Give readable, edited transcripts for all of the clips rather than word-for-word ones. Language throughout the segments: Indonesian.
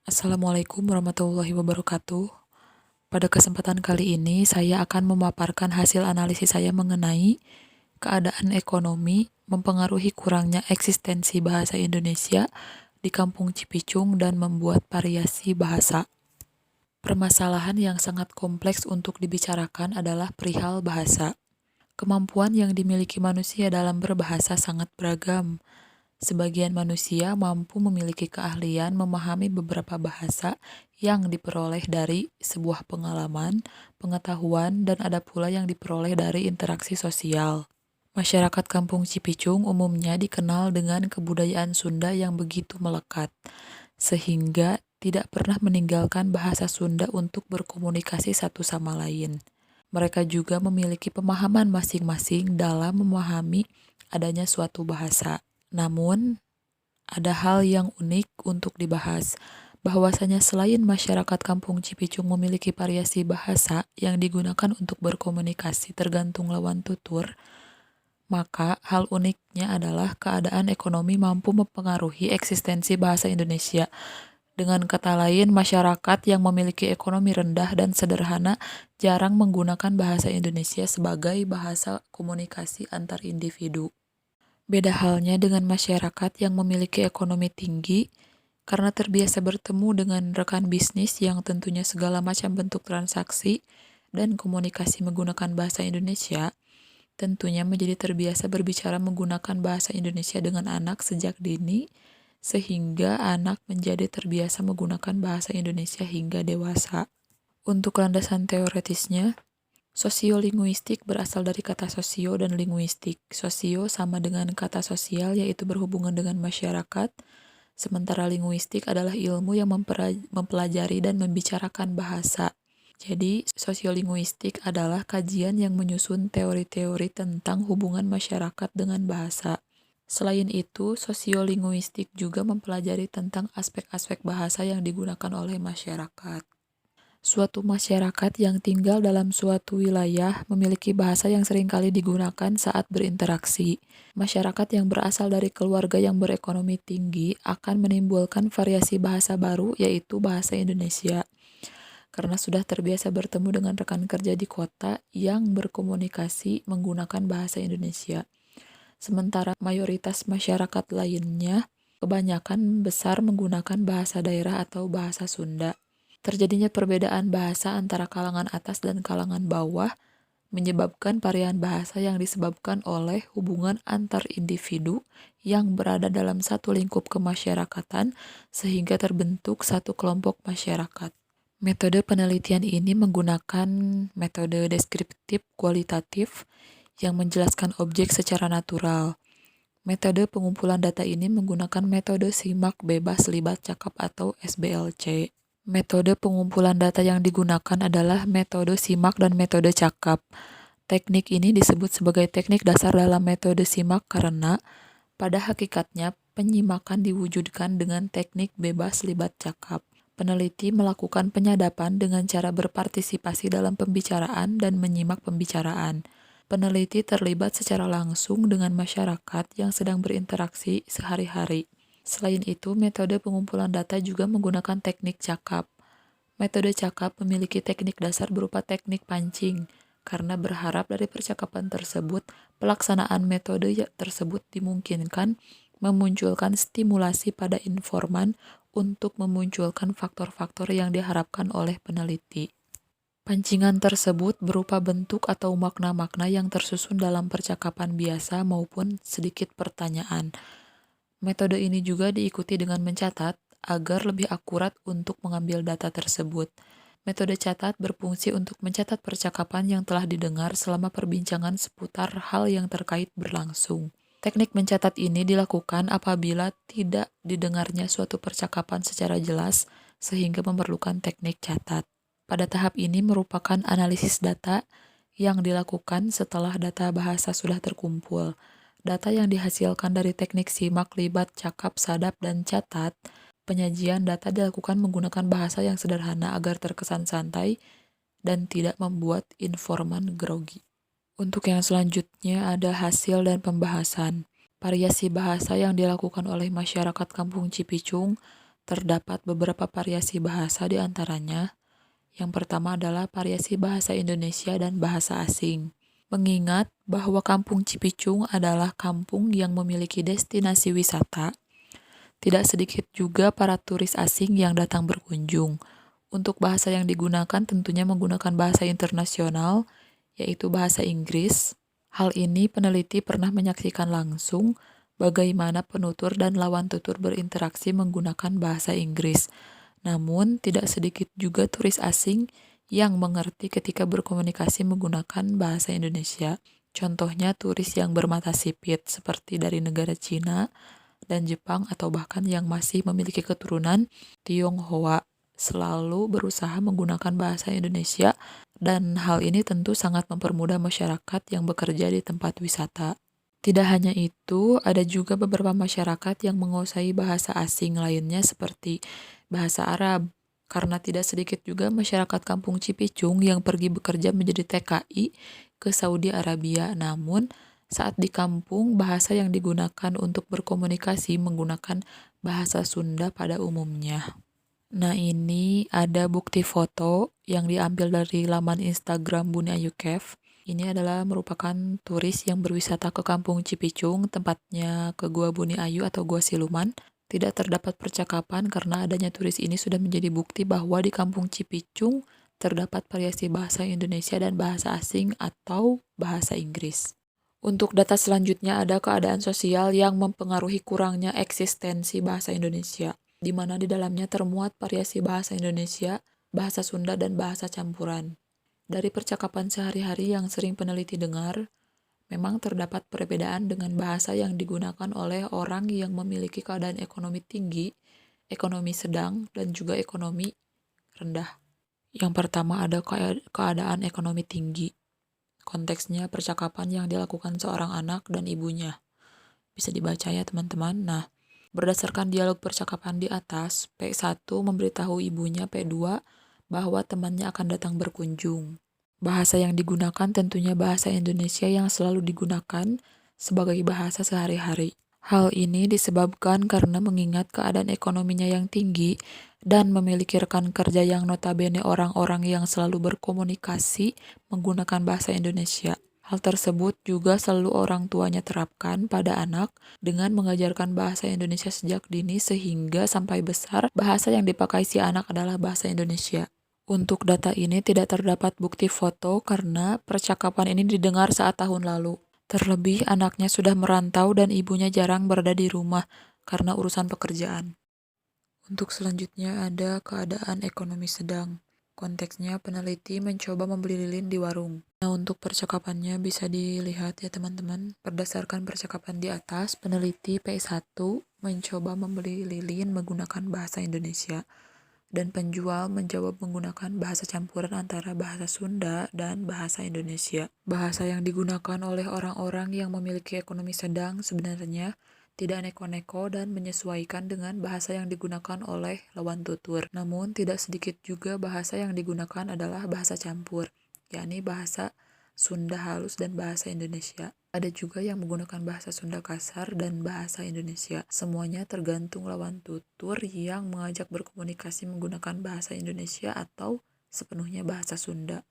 Assalamualaikum warahmatullahi wabarakatuh. Pada kesempatan kali ini, saya akan memaparkan hasil analisis saya mengenai keadaan ekonomi mempengaruhi kurangnya eksistensi bahasa Indonesia di Kampung Cipicung dan membuat variasi bahasa. Permasalahan yang sangat kompleks untuk dibicarakan adalah perihal bahasa. Kemampuan yang dimiliki manusia dalam berbahasa sangat beragam. Sebagian manusia mampu memiliki keahlian memahami beberapa bahasa yang diperoleh dari sebuah pengalaman, pengetahuan, dan ada pula yang diperoleh dari interaksi sosial. Masyarakat Kampung Cipicung umumnya dikenal dengan kebudayaan Sunda yang begitu melekat, sehingga tidak pernah meninggalkan bahasa Sunda untuk berkomunikasi satu sama lain. Mereka juga memiliki pemahaman masing-masing dalam memahami adanya suatu bahasa. Namun, ada hal yang unik untuk dibahas, bahwasanya selain masyarakat Kampung Cipicung memiliki variasi bahasa yang digunakan untuk berkomunikasi tergantung lawan tutur, maka hal uniknya adalah keadaan ekonomi mampu mempengaruhi eksistensi bahasa Indonesia. Dengan kata lain, masyarakat yang memiliki ekonomi rendah dan sederhana jarang menggunakan bahasa Indonesia sebagai bahasa komunikasi antar individu. Beda halnya dengan masyarakat yang memiliki ekonomi tinggi, karena terbiasa bertemu dengan rekan bisnis yang tentunya segala macam bentuk transaksi dan komunikasi menggunakan bahasa Indonesia, tentunya menjadi terbiasa berbicara menggunakan bahasa Indonesia dengan anak sejak dini, sehingga anak menjadi terbiasa menggunakan bahasa Indonesia hingga dewasa. Untuk landasan teoretisnya, sosiolinguistik berasal dari kata sosio dan linguistik. Sosio sama dengan kata sosial, yaitu berhubungan dengan masyarakat, sementara linguistik adalah ilmu yang mempelajari dan membicarakan bahasa. Jadi, sosiolinguistik adalah kajian yang menyusun teori-teori tentang hubungan masyarakat dengan bahasa. Selain itu, sosiolinguistik juga mempelajari tentang aspek-aspek bahasa yang digunakan oleh masyarakat. Suatu masyarakat yang tinggal dalam suatu wilayah memiliki bahasa yang seringkali digunakan saat berinteraksi. Masyarakat yang berasal dari keluarga yang berekonomi tinggi akan menimbulkan variasi bahasa baru, yaitu bahasa Indonesia. Karena sudah terbiasa bertemu dengan rekan kerja di kota yang berkomunikasi menggunakan bahasa Indonesia. Sementara mayoritas masyarakat lainnya kebanyakan besar menggunakan bahasa daerah atau bahasa Sunda. Terjadinya perbedaan bahasa antara kalangan atas dan kalangan bawah menyebabkan varian bahasa yang disebabkan oleh hubungan antar individu yang berada dalam satu lingkup kemasyarakatan sehingga terbentuk satu kelompok masyarakat. Metode penelitian ini menggunakan metode deskriptif kualitatif yang menjelaskan objek secara natural. Metode pengumpulan data ini menggunakan metode simak bebas libat cakap atau SBLC. Metode pengumpulan data yang digunakan adalah metode simak dan metode cakap. Teknik ini disebut sebagai teknik dasar dalam metode simak karena pada hakikatnya penyimakan diwujudkan dengan teknik bebas libat cakap. Peneliti melakukan penyadapan dengan cara berpartisipasi dalam pembicaraan dan menyimak pembicaraan. Peneliti terlibat secara langsung dengan masyarakat yang sedang berinteraksi sehari-hari. Selain itu, metode pengumpulan data juga menggunakan teknik cakap. Metode cakap memiliki teknik dasar berupa teknik pancing, karena berharap dari percakapan tersebut, pelaksanaan metode tersebut dimungkinkan memunculkan stimulasi pada informan untuk memunculkan faktor-faktor yang diharapkan oleh peneliti. Pancingan tersebut berupa bentuk atau makna-makna yang tersusun dalam percakapan biasa maupun sedikit pertanyaan. Metode ini juga diikuti dengan mencatat agar lebih akurat untuk mengambil data tersebut. Metode catat berfungsi untuk mencatat percakapan yang telah didengar selama perbincangan seputar hal yang terkait berlangsung. Teknik mencatat ini dilakukan apabila tidak didengarnya suatu percakapan secara jelas sehingga memerlukan teknik catat. Pada tahap ini merupakan analisis data yang dilakukan setelah data bahasa sudah terkumpul. Data yang dihasilkan dari teknik simak, libat, cakap, sadap, dan catat, penyajian data dilakukan menggunakan bahasa yang sederhana agar terkesan santai dan tidak membuat informan grogi. Untuk yang selanjutnya ada hasil dan pembahasan. Variasi bahasa yang dilakukan oleh masyarakat Kampung Cipicung Terdapat beberapa variasi bahasa di antaranya. Yang pertama adalah variasi bahasa Indonesia dan bahasa asing. Mengingat bahwa Kampung Cipicung adalah kampung yang memiliki destinasi wisata, tidak sedikit juga para turis asing yang datang berkunjung. Untuk bahasa yang digunakan tentunya menggunakan bahasa internasional, yaitu bahasa Inggris. Hal ini peneliti pernah menyaksikan langsung bagaimana penutur dan lawan tutur berinteraksi menggunakan bahasa Inggris. Namun, tidak sedikit juga turis asing yang mengerti ketika berkomunikasi menggunakan bahasa Indonesia. Contohnya turis yang bermata sipit seperti dari negara Cina dan Jepang atau bahkan yang masih memiliki keturunan Tionghoa selalu berusaha menggunakan bahasa Indonesia dan hal ini tentu sangat mempermudah masyarakat yang bekerja di tempat wisata. Tidak hanya itu, ada juga beberapa masyarakat yang menguasai bahasa asing lainnya seperti bahasa Arab. Karena tidak sedikit juga masyarakat Kampung Cipicung yang pergi bekerja menjadi TKI ke Saudi Arabia. Namun, saat di kampung, bahasa yang digunakan untuk berkomunikasi menggunakan bahasa Sunda pada umumnya. Nah, ini ada bukti foto yang diambil dari laman Instagram Buni Ayu Cave. Ini adalah merupakan turis yang berwisata ke Kampung Cipicung, tempatnya ke Gua Buni Ayu atau Gua Siluman. Tidak terdapat percakapan karena adanya turis ini sudah menjadi bukti bahwa di Kampung Cipicung terdapat variasi bahasa Indonesia dan bahasa asing atau bahasa Inggris. Untuk data selanjutnya ada keadaan sosial yang mempengaruhi kurangnya eksistensi bahasa Indonesia, di mana di dalamnya termuat variasi bahasa Indonesia, bahasa Sunda, dan bahasa campuran. Dari percakapan sehari-hari yang sering peneliti dengar, memang terdapat perbedaan dengan bahasa yang digunakan oleh orang yang memiliki keadaan ekonomi tinggi, ekonomi sedang, dan juga ekonomi rendah. Yang pertama ada keadaan ekonomi tinggi. Konteksnya percakapan yang dilakukan seorang anak dan ibunya. Bisa dibaca ya teman-teman. Nah, berdasarkan dialog percakapan di atas, P1 memberitahu ibunya P2 bahwa temannya akan datang berkunjung. Bahasa yang digunakan tentunya bahasa Indonesia yang selalu digunakan sebagai bahasa sehari-hari. Hal ini disebabkan karena mengingat keadaan ekonominya yang tinggi dan memiliki rekan kerja yang notabene orang-orang yang selalu berkomunikasi menggunakan bahasa Indonesia. Hal tersebut juga selalu orang tuanya terapkan pada anak dengan mengajarkan bahasa Indonesia sejak dini sehingga sampai besar bahasa yang dipakai si anak adalah bahasa Indonesia. Untuk data ini tidak terdapat bukti foto karena percakapan ini didengar saat tahun lalu. Terlebih anaknya sudah merantau dan ibunya jarang berada di rumah karena urusan pekerjaan. Untuk selanjutnya ada keadaan ekonomi sedang. Konteksnya peneliti mencoba membeli lilin di warung. Nah, untuk percakapannya bisa dilihat ya teman-teman. Berdasarkan percakapan di atas, peneliti P1 mencoba membeli lilin menggunakan bahasa Indonesia. Dan penjual menjawab menggunakan bahasa campuran antara bahasa Sunda dan bahasa Indonesia. Bahasa yang digunakan oleh orang-orang yang memiliki ekonomi sedang sebenarnya tidak neko-neko dan menyesuaikan dengan bahasa yang digunakan oleh lawan tutur. Namun tidak sedikit juga bahasa yang digunakan adalah bahasa campur, yakni bahasa Sunda halus dan bahasa Indonesia. Ada juga yang menggunakan bahasa Sunda kasar dan bahasa Indonesia. Semuanya tergantung lawan tutur yang mengajak berkomunikasi menggunakan bahasa Indonesia atau sepenuhnya bahasa Sunda.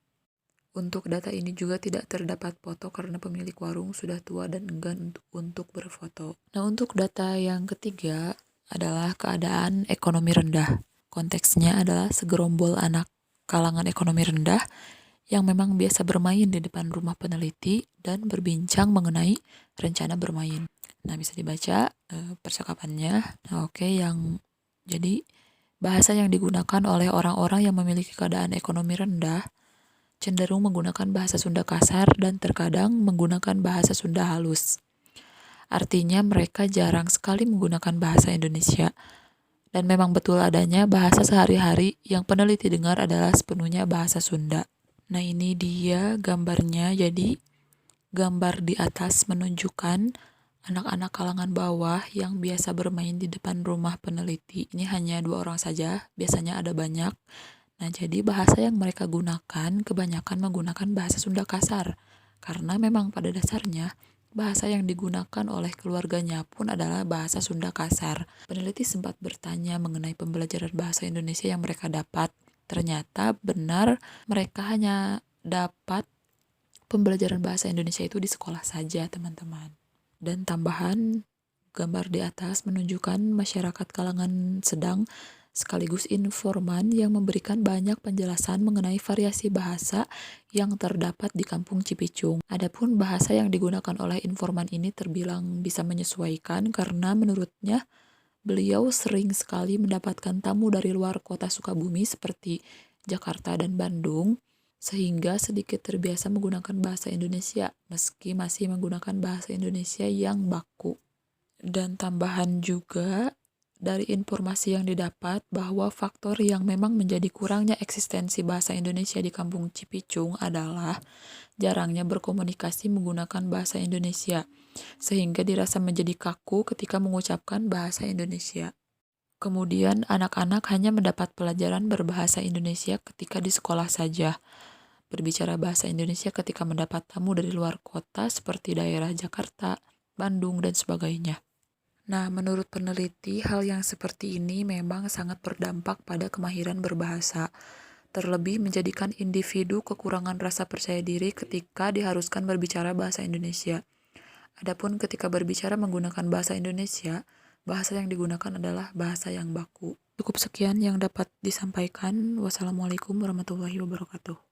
Untuk data ini juga tidak terdapat foto karena pemilik warung sudah tua dan enggan untuk berfoto. Nah, untuk data yang ketiga adalah keadaan ekonomi rendah. Konteksnya adalah segerombol anak kalangan ekonomi rendah yang memang biasa bermain di depan rumah peneliti dan berbincang mengenai rencana bermain. Nah, bisa dibaca percakapannya. Nah, oke, jadi bahasa yang digunakan oleh orang-orang yang memiliki keadaan ekonomi rendah cenderung menggunakan bahasa Sunda kasar dan terkadang menggunakan bahasa Sunda halus. Artinya mereka jarang sekali menggunakan bahasa Indonesia. Dan memang betul adanya bahasa sehari-hari yang peneliti dengar adalah sepenuhnya bahasa Sunda. Nah, ini dia gambarnya. Jadi gambar di atas menunjukkan anak-anak kalangan bawah yang biasa bermain di depan rumah peneliti. Ini hanya 2 orang saja, biasanya ada banyak. Nah, jadi bahasa yang mereka gunakan kebanyakan menggunakan bahasa Sunda kasar. Karena memang pada dasarnya Bahasa yang digunakan oleh keluarganya pun adalah bahasa Sunda kasar. Peneliti sempat bertanya mengenai pembelajaran bahasa Indonesia yang mereka dapat. Ternyata benar, mereka hanya dapat pembelajaran bahasa Indonesia itu di sekolah saja, teman-teman. Dan tambahan, gambar di atas menunjukkan masyarakat kalangan sedang sekaligus informan yang memberikan banyak penjelasan mengenai variasi bahasa yang terdapat di Kampung Cipicung. Adapun bahasa yang digunakan oleh informan ini terbilang bisa menyesuaikan karena menurutnya beliau sering sekali mendapatkan tamu dari luar kota Sukabumi seperti Jakarta dan Bandung, sehingga sedikit terbiasa menggunakan bahasa Indonesia meski masih menggunakan bahasa Indonesia yang baku. Dan tambahan juga dari informasi yang didapat bahwa faktor yang memang menjadi kurangnya eksistensi bahasa Indonesia di Kampung Cipicung adalah jarangnya berkomunikasi menggunakan bahasa Indonesia, sehingga dirasa menjadi kaku ketika mengucapkan bahasa Indonesia. Kemudian anak-anak hanya mendapat pelajaran berbahasa Indonesia ketika di sekolah saja, berbicara bahasa Indonesia ketika mendapat tamu dari luar kota seperti daerah Jakarta, Bandung, dan sebagainya. Nah, menurut peneliti, hal yang seperti ini memang sangat berdampak pada kemahiran berbahasa, terlebih menjadikan individu kekurangan rasa percaya diri ketika diharuskan berbicara bahasa Indonesia. Adapun ketika berbicara menggunakan bahasa Indonesia, bahasa yang digunakan adalah bahasa yang baku. Cukup sekian yang dapat disampaikan. Wassalamualaikum warahmatullahi wabarakatuh.